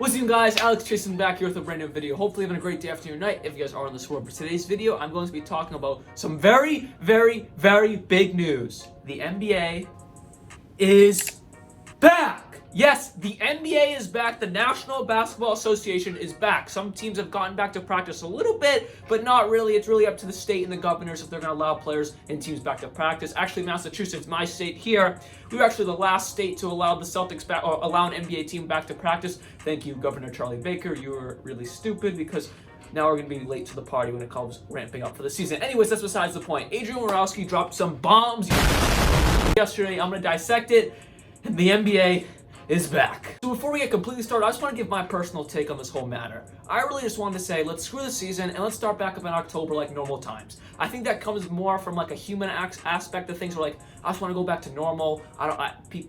What's up, guys? Alex Jason back here with a brand new video. Hopefully having a great day, afternoon, night if you guys are on this world. For today's video, I'm going to be talking about some very big news. The NBA is back! Yes, the NBA is back. The National Basketball Association is back. Some teams have gotten back to practice a little bit, but not really. It's really up to the state and the governors if they're going to allow players and teams back to practice. Actually, Massachusetts, my state here, we were actually the last state to allow the Celtics back, or allow an NBA team back to practice. Thank you, Governor Charlie Baker. You were really stupid because now we're going to be late to the party when it comes ramping up for the season. Anyways, that's besides the point. Adrian Wojnarowski dropped some bombs yesterday. I'm going to dissect it, and the NBA is back. So before we get completely started, I just want to give my personal take on this whole matter. I really just wanted to say, let's screw the season and let's start back up in October like normal times. I think that comes more from like a human aspect of things where like, I just want to go back to normal.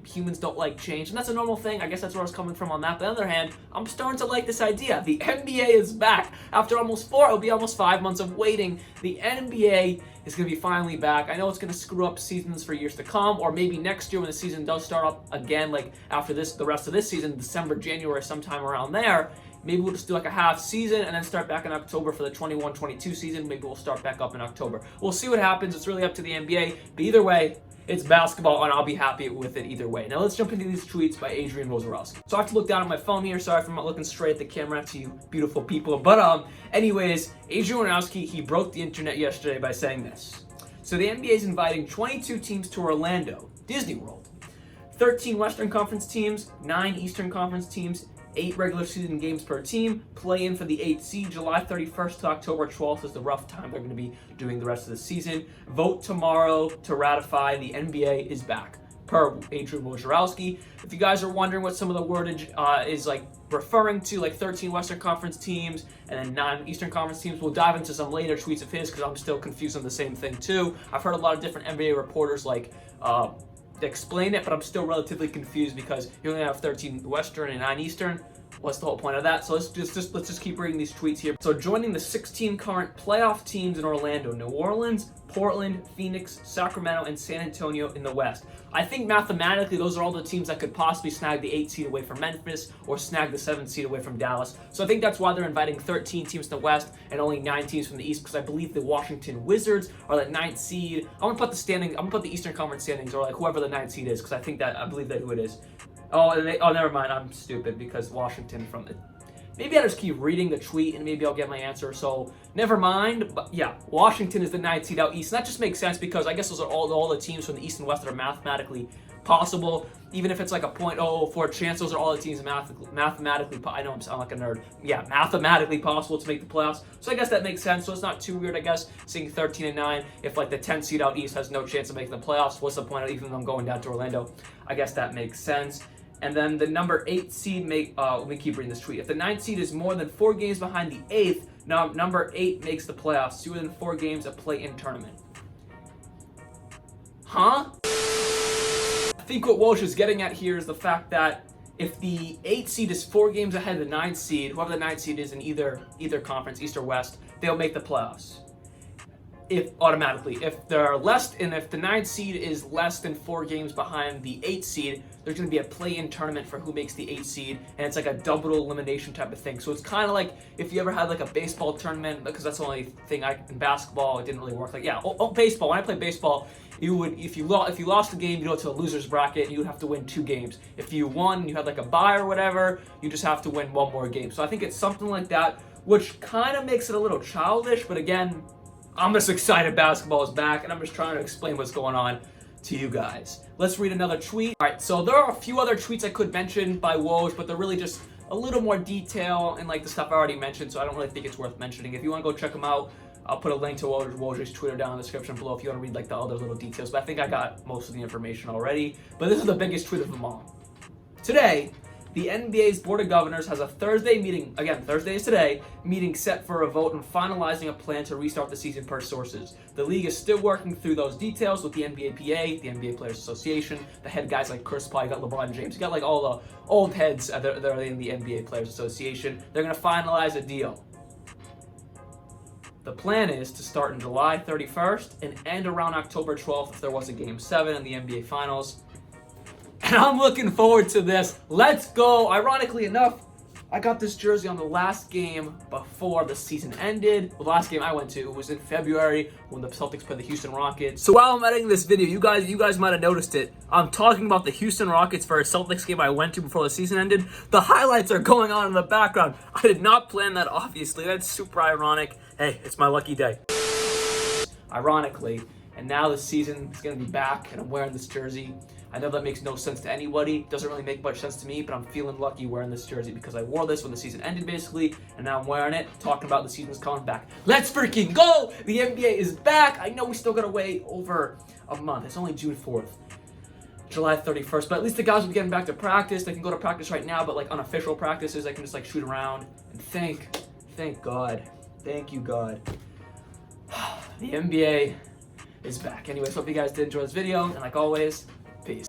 Humans don't like change, and that's a normal thing. I guess that's where I was coming from on that. But on the other hand, I'm starting to like this idea. The NBA is back. After it'll be almost 5 months of waiting. The NBA is going to be finally back. I know it's going to screw up seasons for years to come, or maybe next year when the season does start up again, like after this, the rest of this season, December, January, sometime around there. Maybe we'll just do like a half season and then start back in October for the 21-22 season. Maybe we'll start back up in October. We'll see what happens. It's really up to the NBA. But either way, it's basketball, and I'll be happy with it either way. Now let's jump into these tweets by Adrian Wojnarowski. So I have to look down at my phone here. Sorry if I'm not looking straight at the camera to you beautiful people. But anyways, Adrian Wojnarowski, he broke the internet yesterday by saying this. So the NBA is inviting 22 teams to Orlando, Disney World. 13 Western Conference teams, 9 Eastern Conference teams, 8 regular season games per team, play in for the 8th seed. July 31st to October 12th is the rough time they're going to be doing the rest of the season. Vote tomorrow to ratify. The NBA is back, per Adrian Wojnarowski. If you guys are wondering what some of the wordage is like referring to, like 13 Western Conference teams and then 9 Eastern Conference teams, we'll dive into some later tweets of his because I'm still confused on the same thing too. I've heard a lot of different NBA reporters explain it, but I'm still relatively confused because you only have 13 Western and 9 Eastern. What's the whole point of that? So let's just keep reading these tweets here. So joining the 16 current playoff teams in Orlando: New Orleans, Portland, Phoenix, Sacramento, and San Antonio in the West. I think mathematically those are all the teams that could possibly snag the 8th seed away from Memphis or snag the 7th seed away from Dallas. So I think that's why they're inviting 13 teams from the West and only 9 teams from the East, because I believe the Washington Wizards are the 9th seed. I'm gonna put the Eastern Conference standings, or like whoever the 9th seed is, because I believe that who it is. Oh, never mind. I'm stupid because Washington from the... Maybe I'll just keep reading the tweet and maybe I'll get my answer. So never mind. But yeah, Washington is the 9th seed out East. And that just makes sense because I guess those are all the teams from the East and West that are mathematically possible. Even if it's like a 0.004 chance, those are all the teams mathematically. I know I sound like a nerd. Yeah, mathematically possible to make the playoffs. So I guess that makes sense. So it's not too weird, I guess, seeing 13 and 9. If like the 10th seed out East has no chance of making the playoffs, what's the point of even them going down to Orlando? I guess that makes sense. And then the number 8 seed let me keep reading this tweet. If the 9th seed is more than 4 games behind the 8th, now number 8 makes the playoffs. 2 within 4 games, a play-in tournament. Huh? I think what Walsh is getting at here is the fact that if the 8th seed is 4 games ahead of the 9th seed, whoever the 9th seed is in either conference, East or West, they'll make the playoffs. Automatically. If the 9th seed is less than 4 games behind the 8th seed, there's going to be a play-in tournament for who makes the 8th seed, and it's like a double elimination type of thing. So it's kind of like if you ever had like a baseball tournament, because that's the only thing in basketball, it didn't really work. Like, yeah, baseball. When I played baseball, if you lost the game, you go to a loser's bracket, and you would have to win 2 games. If you won, you had like a bye or whatever, you just have to win 1 more game. So I think it's something like that, which kind of makes it a little childish, but again, I'm just excited basketball is back, and I'm just trying to explain what's going on to you guys. Let's read another tweet. All right, so there are a few other tweets I could mention by Woj, but they're really just a little more detail and like the stuff I already mentioned, so I don't really think it's worth mentioning. If you want to go check them out, I'll put a link to Woj's Twitter down in the description below if you want to read like the other little details, but I think I got most of the information already. But this is the biggest tweet of them all. Today, the NBA's Board of Governors has a Thursday meeting, again, Thursday is today, meeting set for a vote on finalizing a plan to restart the season per sources. The league is still working through those details with the NBA PA, the NBA Players Association, the head guys like Chris Paul, you got LeBron James, you got like all the old heads that are in the NBA Players Association. They're going to finalize a deal. The plan is to start in July 31st and end around October 12th if there was a Game 7 in the NBA Finals. And I'm looking forward to this. Let's go. Ironically enough, I got this jersey on the last game before the season ended. Well, the last game I went to was in February when the Celtics played the Houston Rockets. So while I'm editing this video, you guys might have noticed it. I'm talking about the Houston Rockets for a Celtics game I went to before the season ended. The highlights are going on in the background. I did not plan that, obviously. That's super ironic. Hey, it's my lucky day. Ironically, and now the season is going to be back, and I'm wearing this jersey. I know that makes no sense to anybody. Doesn't really make much sense to me, but I'm feeling lucky wearing this jersey because I wore this when the season ended, basically, and now I'm wearing it, talking about the season's coming back. Let's freaking go! The NBA is back! I know we still gotta wait over a month. It's only June 4th. July 31st, but at least the guys will be getting back to practice. They can go to practice right now, but like unofficial practices, they can just like shoot around. And thank God. Thank you, God. The NBA is back. Anyways, hope you guys did enjoy this video, and like always, peace.